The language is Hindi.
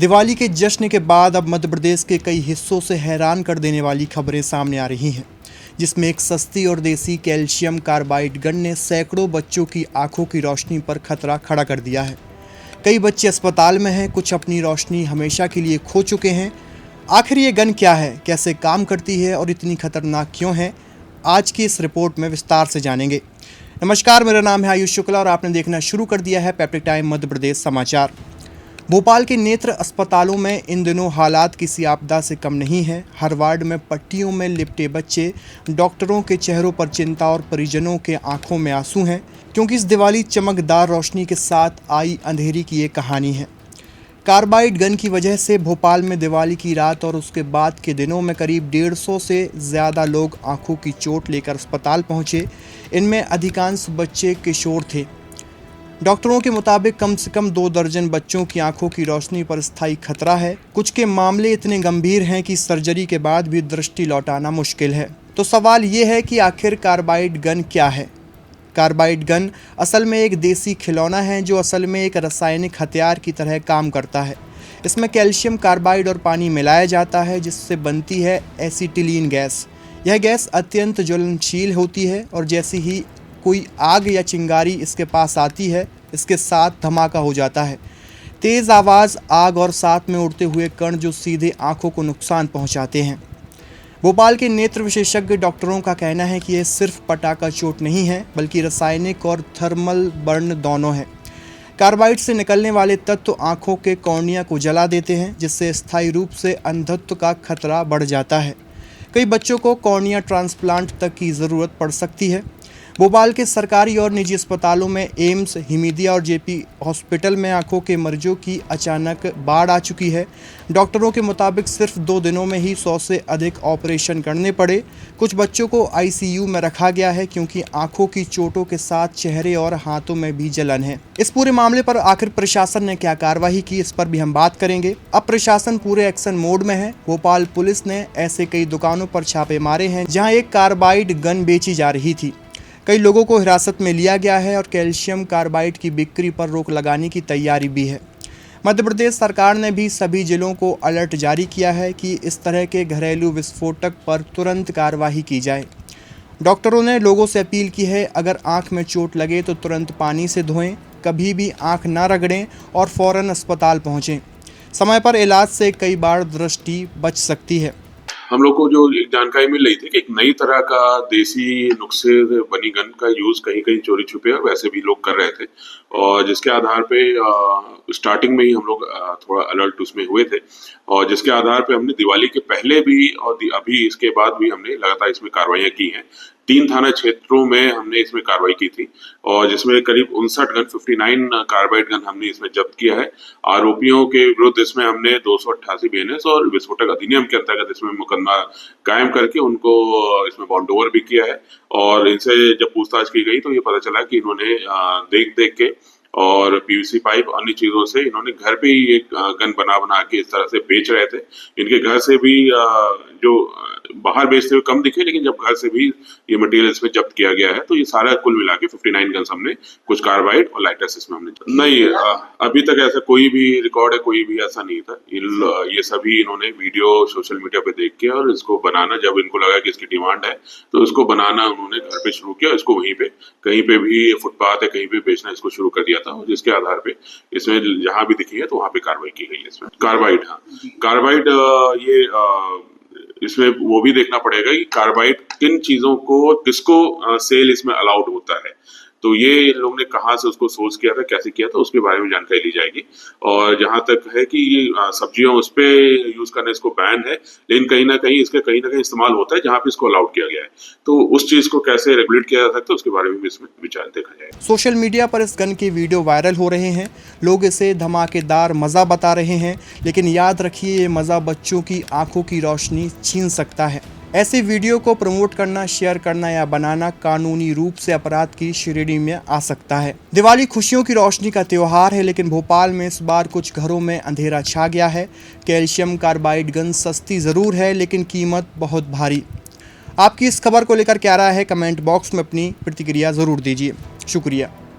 दिवाली के जश्न के बाद अब मध्य प्रदेश के कई हिस्सों से हैरान कर देने वाली खबरें सामने आ रही हैं, जिसमें एक सस्ती और देसी कैल्शियम कार्बाइड गन ने सैकड़ों बच्चों की आंखों की रोशनी पर खतरा खड़ा कर दिया है। कई बच्चे अस्पताल में हैं, कुछ अपनी रोशनी हमेशा के लिए खो चुके हैं। आखिर ये गन क्या है, कैसे काम करती है और इतनी खतरनाक क्यों है, आज की इस रिपोर्ट में विस्तार से जानेंगे। नमस्कार, मेरा नाम है आयुष शुक्ला और आपने देखना शुरू कर दिया है पेप्टिक टाइम मध्य प्रदेश समाचार। भोपाल के नेत्र अस्पतालों में इन दिनों हालात किसी आपदा से कम नहीं है। हर वार्ड में पट्टियों में लिपटे बच्चे, डॉक्टरों के चेहरों पर चिंता और परिजनों के आंखों में आंसू हैं, क्योंकि इस दिवाली चमकदार रोशनी के साथ आई अंधेरी की ये कहानी है। कार्बाइड गन की वजह से भोपाल में दिवाली की रात और उसके बाद के दिनों में करीब 150 से ज़्यादा लोग आंखों की चोट लेकर अस्पताल पहुंचे। इनमें अधिकांश बच्चे किशोर थे। डॉक्टरों के मुताबिक कम से कम 2 दर्जन बच्चों की आंखों की रोशनी पर स्थायी खतरा है। कुछ के मामले इतने गंभीर हैं कि सर्जरी के बाद भी दृष्टि लौटाना मुश्किल है। तो सवाल ये है कि आखिर कार्बाइड गन क्या है। कार्बाइड गन असल में एक देसी खिलौना है जो असल में एक रासायनिक हथियार की तरह काम करता है। इसमें कैल्शियम कार्बाइड और पानी मिलाया जाता है, जिससे बनती है एसिटिलीन गैस। यह गैस अत्यंत ज्वलनशील होती है और जैसे ही कोई आग या चिंगारी इसके पास आती है, इसके साथ धमाका हो जाता है। तेज़ आवाज़, आग और साथ में उड़ते हुए कण जो सीधे आंखों को नुकसान पहुंचाते हैं। भोपाल के नेत्र विशेषज्ञ डॉक्टरों का कहना है कि यह सिर्फ पटाखा चोट नहीं है, बल्कि रासायनिक और थर्मल बर्न दोनों है। कार्बाइड से निकलने वाले तत्व आंखों के कॉर्निया को जला देते हैं, जिससे स्थायी रूप से अंधत्व का खतरा बढ़ जाता है। कई बच्चों को कॉर्निया ट्रांसप्लांट तक की ज़रूरत पड़ सकती है। भोपाल के सरकारी और निजी अस्पतालों में एम्स, हिमीदिया और जेपी हॉस्पिटल में आंखों के मरीजों की अचानक बाढ़ आ चुकी है। डॉक्टरों के मुताबिक सिर्फ 2 दिनों में ही 100 से अधिक ऑपरेशन करने पड़े। कुछ बच्चों को आईसीयू में रखा गया है, क्योंकि आंखों की चोटों के साथ चेहरे और हाथों में भी जलन है। इस पूरे मामले पर आखिर प्रशासन ने क्या कार्रवाई की, इस पर भी हम बात करेंगे। अब प्रशासन पूरे एक्शन मोड में है। भोपाल पुलिस ने ऐसे कई दुकानों पर छापे मारे हैं जहाँ एक कार्बाइड गन बेची जा रही थी। कई लोगों को हिरासत में लिया गया है और कैल्शियम कार्बाइड की बिक्री पर रोक लगाने की तैयारी भी है। मध्य प्रदेश सरकार ने भी सभी जिलों को अलर्ट जारी किया है कि इस तरह के घरेलू विस्फोटक पर तुरंत कार्रवाई की जाए। डॉक्टरों ने लोगों से अपील की है, अगर आंख में चोट लगे तो तुरंत पानी से धोएं, कभी भी आंख ना रगड़ें और फ़ौरन अस्पताल पहुँचें। समय पर इलाज से कई बार दृष्टि बच सकती है। हम लोग को जो एक जानकारी मिल रही थी कि एक नई तरह का देसी नुस्खे से बनी गन का यूज कहीं कहीं चोरी छुपे और वैसे भी लोग कर रहे थे, और जिसके आधार पे स्टार्टिंग में ही हम लोग थोड़ा अलर्ट उसमें हुए थे, और जिसके आधार पे हमने दिवाली के पहले भी और अभी इसके बाद भी हमने लगातार इसमें कार्रवाइयाँ की हैं। 3 थाना क्षेत्रों में हमने इसमें कार्रवाई की थी, और जिसमें करीब 59 गन, 59 कार्बाइड गन हमने इसमें जब्त किया है। आरोपियों के विरुद्ध इसमें हमने 288 बीएनएस और विस्फोटक अधिनियम के अंतर्गत इसमें मुकदमा कायम करके उनको इसमें बॉन्ड ओवर भी किया है। और इनसे जब पूछताछ की गई तो ये पता चला कि इन्होंने देख के और पीवीसी पाइप अन्य चीजों से इन्होंने घर पे ही एक गन बना के इस तरह से बेच रहे थे। इनके घर से भी जो बाहर बेचते हुए कम दिखे, लेकिन जब घर से भी ये मटेरियल इसमें जब्त किया गया है, तो ये सारा कुल मिला के 59 गन्स हमने, कुछ कार्बाइड और लाइटर्स इसमें हमने नहीं, अभी तक ऐसा कोई भी रिकॉर्ड है, कोई भी ऐसा नहीं था। ये सभी इन्होंने वीडियो सोशल मीडिया पे देख के और इसको बनाना, जब इनको लगा कि इसकी डिमांड है तो इसको बनाना उन्होंने घर पे शुरू किया। इसको वहीं पे कहीं पे भी फुटपाथ है कहीं पे बेचना इसको शुरू कर दिया था, और जिसके आधार पे इसमें जहां भी दिखी है तो वहां पे कार्रवाई की गई है। इसमें कार्बाइड, हाँ कार्बाइड, ये इसमें वो भी देखना पड़ेगा कि कार्बाइड किन चीजों को, किसको सेल इसमें अलाउड होता है। तो ये लोग ने कहाँ से उसको सोर्स किया था, कैसे किया था, उसके बारे में जानकारी ली जाएगी। और जहां तक है कि ये सब्जियों उस पे यूज करने इसको बैन है, लेकिन कहीं ना कहीं इस्तेमाल होता है जहां पे इसको अलाउड किया गया है। तो उस चीज को कैसे रेगुलेट किया जा सकता है उसके बारे में भी इसमें विचार देखा जाएगा। सोशल मीडिया पर इस गन के वीडियो वायरल हो रहे हैं। लोग इसे धमाकेदार मज़ा बता रहे हैं, लेकिन याद रखिए ये मज़ा बच्चों की आंखों की रोशनी छीन सकता है। ऐसे वीडियो को प्रमोट करना, शेयर करना या बनाना कानूनी रूप से अपराध की श्रेणी में आ सकता है। दिवाली खुशियों की रोशनी का त्यौहार है, लेकिन भोपाल में इस बार कुछ घरों में अंधेरा छा गया है। कैल्शियम कार्बाइड गन सस्ती ज़रूर है, लेकिन कीमत बहुत भारी। आपकी इस खबर को लेकर क्या राय है, कमेंट बॉक्स में अपनी प्रतिक्रिया ज़रूर दीजिए। शुक्रिया।